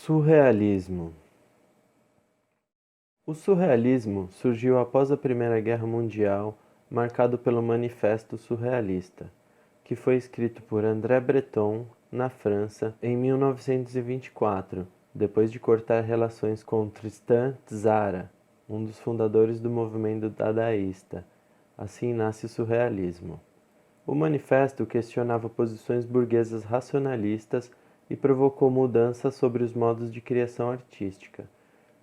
Surrealismo. O surrealismo surgiu após a Primeira Guerra Mundial, marcado pelo Manifesto Surrealista, que foi escrito por André Breton, na França, em 1924, depois de cortar relações com Tristan Tzara, um dos fundadores do movimento dadaísta. Assim nasce o surrealismo. O manifesto questionava posições burguesas racionalistas e provocou mudanças sobre os modos de criação artística.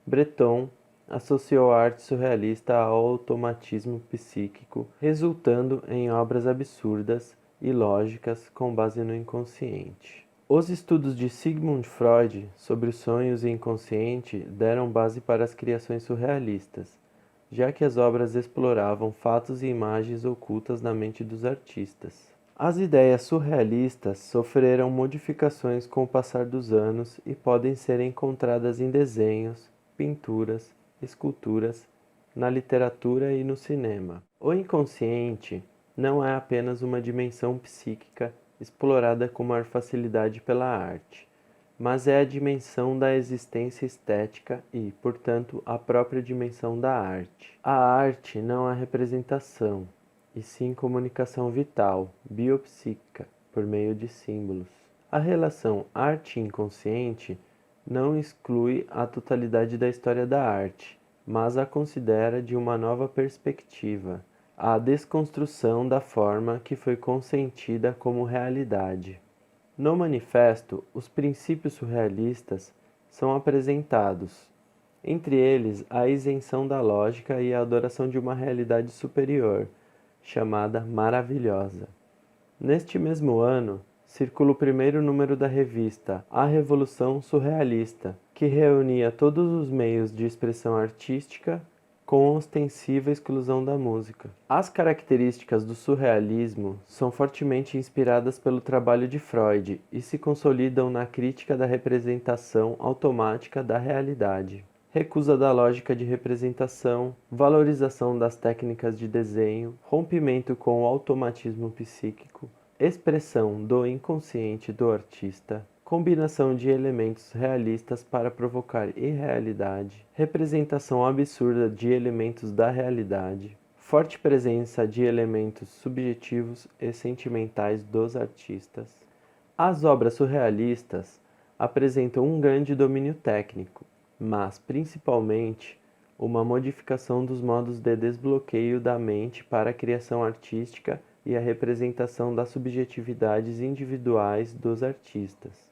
Breton associou a arte surrealista ao automatismo psíquico, resultando em obras absurdas e lógicas com base no inconsciente. Os estudos de Sigmund Freud sobre os sonhos e inconsciente deram base para as criações surrealistas, já que as obras exploravam fatos e imagens ocultas na mente dos artistas. As ideias surrealistas sofreram modificações com o passar dos anos e podem ser encontradas em desenhos, pinturas, esculturas, na literatura e no cinema. O inconsciente não é apenas uma dimensão psíquica explorada com maior facilidade pela arte, mas é a dimensão da existência estética e, portanto, a própria dimensão da arte. A arte não é representação, e sim comunicação vital, biopsíquica, por meio de símbolos. A relação arte-inconsciente não exclui a totalidade da história da arte, mas a considera de uma nova perspectiva, a desconstrução da forma que foi consentida como realidade. No manifesto, os princípios surrealistas são apresentados, entre eles a isenção da lógica e a adoração de uma realidade superior, chamada maravilhosa. Neste mesmo ano, circula o primeiro número da revista A Revolução Surrealista, que reunia todos os meios de expressão artística com ostensiva exclusão da música. As características do surrealismo são fortemente inspiradas pelo trabalho de Freud e se consolidam na crítica da representação automática da realidade, recusa da lógica de representação, valorização das técnicas de desenho, rompimento com o automatismo psíquico, expressão do inconsciente do artista, combinação de elementos realistas para provocar irrealidade, representação absurda de elementos da realidade, forte presença de elementos subjetivos e sentimentais dos artistas. As obras surrealistas apresentam um grande domínio técnico, mas principalmente uma modificação dos modos de desbloqueio da mente para a criação artística e a representação das subjetividades individuais dos artistas.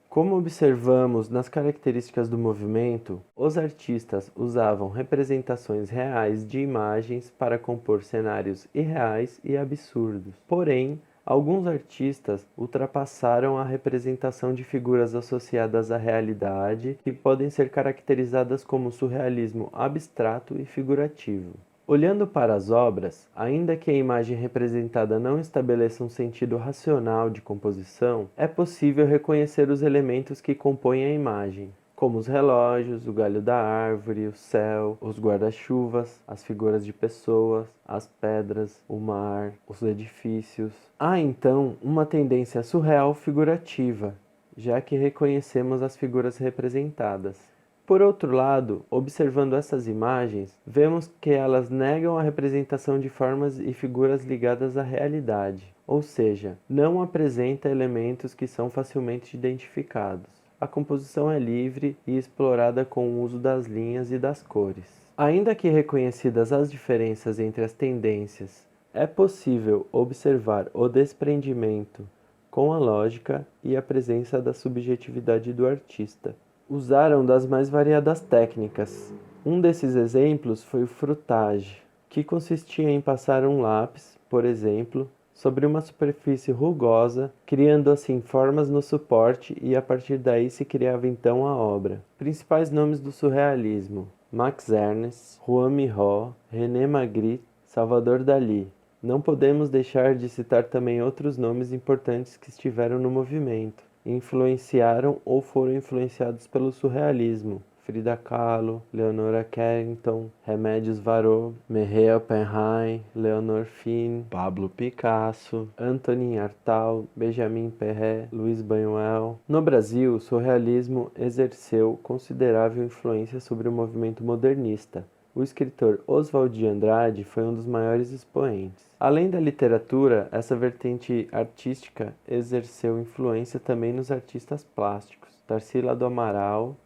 Como observamos nas características do movimento, os artistas usavam representações reais de imagens para compor cenários irreais e absurdos. Porém, alguns artistas ultrapassaram a representação de figuras associadas à realidade, que podem ser caracterizadas como surrealismo abstrato e figurativo. Olhando para as obras, ainda que a imagem representada não estabeleça um sentido racional de composição, é possível reconhecer os elementos que compõem a imagem, como os relógios, o galho da árvore, o céu, os guarda-chuvas, as figuras de pessoas, as pedras, o mar, os edifícios. Há então uma tendência surreal figurativa, já que reconhecemos as figuras representadas. Por outro lado, observando essas imagens, vemos que elas negam a representação de formas e figuras ligadas à realidade, ou seja, não apresenta elementos que são facilmente identificados. A composição é livre e explorada com o uso das linhas e das cores. Ainda que reconhecidas as diferenças entre as tendências, é possível observar o desprendimento com a lógica e a presença da subjetividade do artista. Usaram das mais variadas técnicas. Um desses exemplos foi o fruttage, que consistia em passar um lápis, por exemplo, sobre uma superfície rugosa, criando assim formas no suporte e a partir daí se criava então a obra. Principais nomes do surrealismo: Max Ernst, Juan Miró, René Magritte, Salvador Dalí. Não podemos deixar de citar também outros nomes importantes que estiveram no movimento, influenciaram ou foram influenciados pelo surrealismo: Frida Kahlo, Leonora Carrington, Remedios Varro, Mireille Oppenheim, Leonor Fine, Pablo Picasso, Antonin Artaud, Benjamin Perret, Luiz Buñuel. No Brasil, o surrealismo exerceu considerável influência sobre o movimento modernista. O escritor Oswald de Andrade foi um dos maiores expoentes. Além da literatura, essa vertente artística exerceu influência também nos artistas plásticos, Tarsila do Amaral,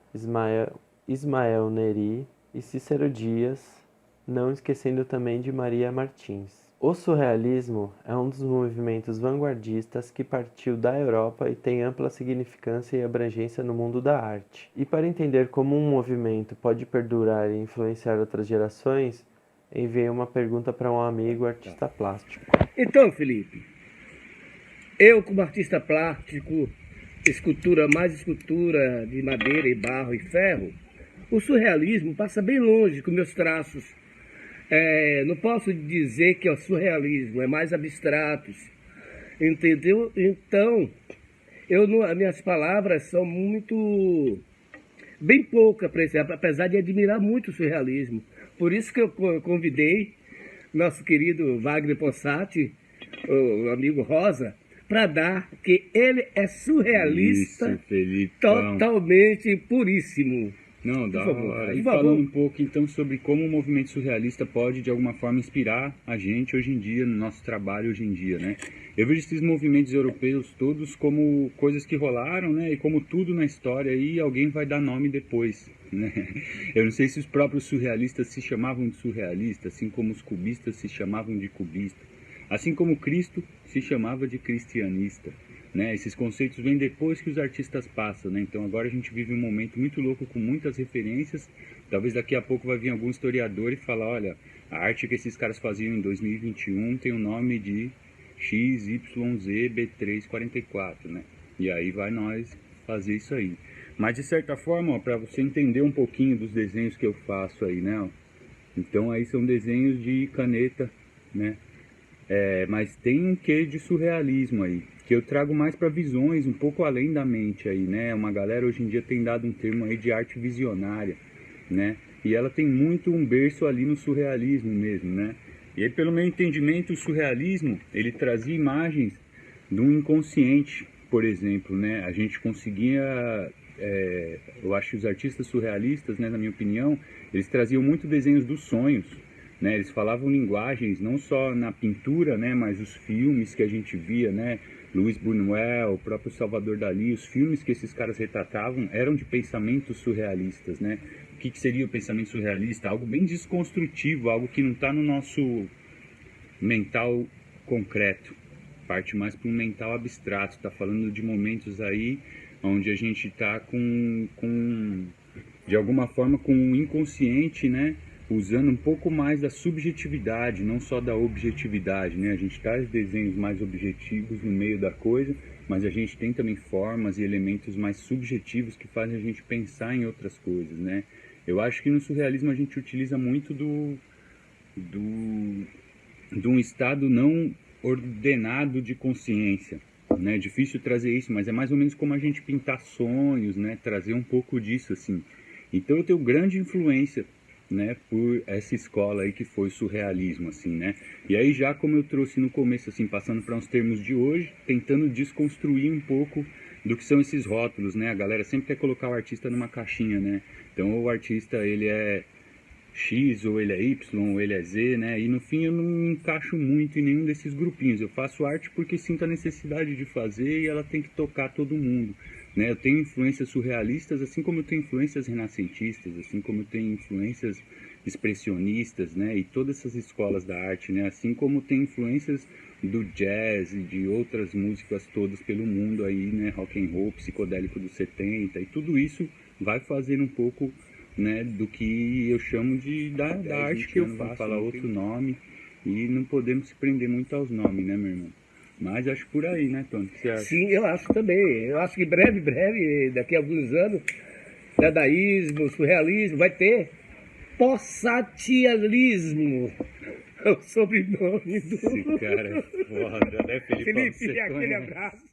Ismael Neri e Cícero Dias, não esquecendo também de Maria Martins. O surrealismo é um dos movimentos vanguardistas que partiu da Europa e tem ampla significância e abrangência no mundo da arte. E para entender como um movimento pode perdurar e influenciar outras gerações, enviei uma pergunta para um amigo artista plástico. Então, Felipe, eu como artista plástico, mais escultura de madeira e barro e ferro, o surrealismo passa bem longe com meus traços. Não posso dizer que é o surrealismo, é mais abstratos, entendeu? Então, as minhas palavras são bem poucas, apesar de admirar muito o surrealismo. Por isso que eu convidei nosso querido Wagner Possati, o amigo Rosa, para dar que ele é surrealista, isso, totalmente puríssimo. Não, da hora. E falando um pouco então sobre como o movimento surrealista pode de alguma forma inspirar a gente hoje em dia, no nosso trabalho hoje em dia, né? Eu vejo esses movimentos europeus todos como coisas que rolaram, né? E como tudo na história aí, alguém vai dar nome depois, né? Eu não sei se os próprios surrealistas se chamavam de surrealista, assim como os cubistas se chamavam de cubista, assim como Cristo se chamava de cristianista. Né, esses conceitos vêm depois que os artistas passam, né? Então agora a gente vive um momento muito louco com muitas referências. Talvez daqui a pouco vai vir algum historiador e falar, olha, a arte que esses caras faziam em 2021 tem o nome de XYZB344, né? E aí vai nós fazer isso aí. Mas de certa forma, para você entender um pouquinho dos desenhos que eu faço aí, né? Ó, então aí são desenhos de caneta, né? Mas tem um quê de surrealismo aí, que eu trago mais para visões um pouco além da mente aí, né? Uma galera hoje em dia tem dado um termo aí de arte visionária, né? E ela tem muito um berço ali no surrealismo mesmo, né? E aí, pelo meu entendimento, o surrealismo, ele trazia imagens do inconsciente, por exemplo, né? A gente conseguia, eu acho que os artistas surrealistas, né, na minha opinião, eles traziam muito desenhos dos sonhos, né? Eles falavam linguagens não só na pintura, né, mas os filmes que a gente via, né? Luiz Buñuel, o próprio Salvador Dalí, os filmes que esses caras retratavam eram de pensamentos surrealistas, né? O que seria o pensamento surrealista? Algo bem desconstrutivo, algo que não está no nosso mental concreto, parte mais para um mental abstrato. Está falando de momentos aí onde a gente está de alguma forma com o inconsciente, né? Usando um pouco mais da subjetividade, não só da objetividade, né? A gente traz desenhos mais objetivos no meio da coisa, mas a gente tem também formas e elementos mais subjetivos que fazem a gente pensar em outras coisas, né? Eu acho que no surrealismo a gente utiliza muito de um estado não ordenado de consciência, né? É difícil trazer isso, mas é mais ou menos como a gente pintar sonhos, né? Trazer um pouco disso, assim. Então eu tenho grande influência, né, por essa escola aí que foi o surrealismo, assim, né? E aí já como eu trouxe no começo, assim, passando para uns termos de hoje, tentando desconstruir um pouco do que são esses rótulos, né? A galera sempre quer colocar o artista numa caixinha, né? Então o artista, ele é X, ou ele é Y, ou ele é Z, né? E no fim eu não me encaixo muito em nenhum desses grupinhos. Eu faço arte porque sinto a necessidade de fazer e ela tem que tocar todo mundo, né? Eu tenho influências surrealistas, assim como eu tenho influências renascentistas, assim como eu tenho influências expressionistas, né? E todas essas escolas da arte, né? Assim como tem influências do jazz e de outras músicas todas pelo mundo aí, né? Rock and roll, psicodélico dos 70, e tudo isso vai fazendo um pouco, né, do que eu chamo da arte que eu faço. Falar outro nome e não podemos se prender muito aos nomes, né, meu irmão? Mas acho por aí, né, Tony? O que você acha? Sim, eu acho também. Eu acho que breve, daqui a alguns anos, dadaísmo, surrealismo, vai ter possatialismo. É o sobrenome do... Esse cara é foda, né, Felipe? Felipe, aquele abraço.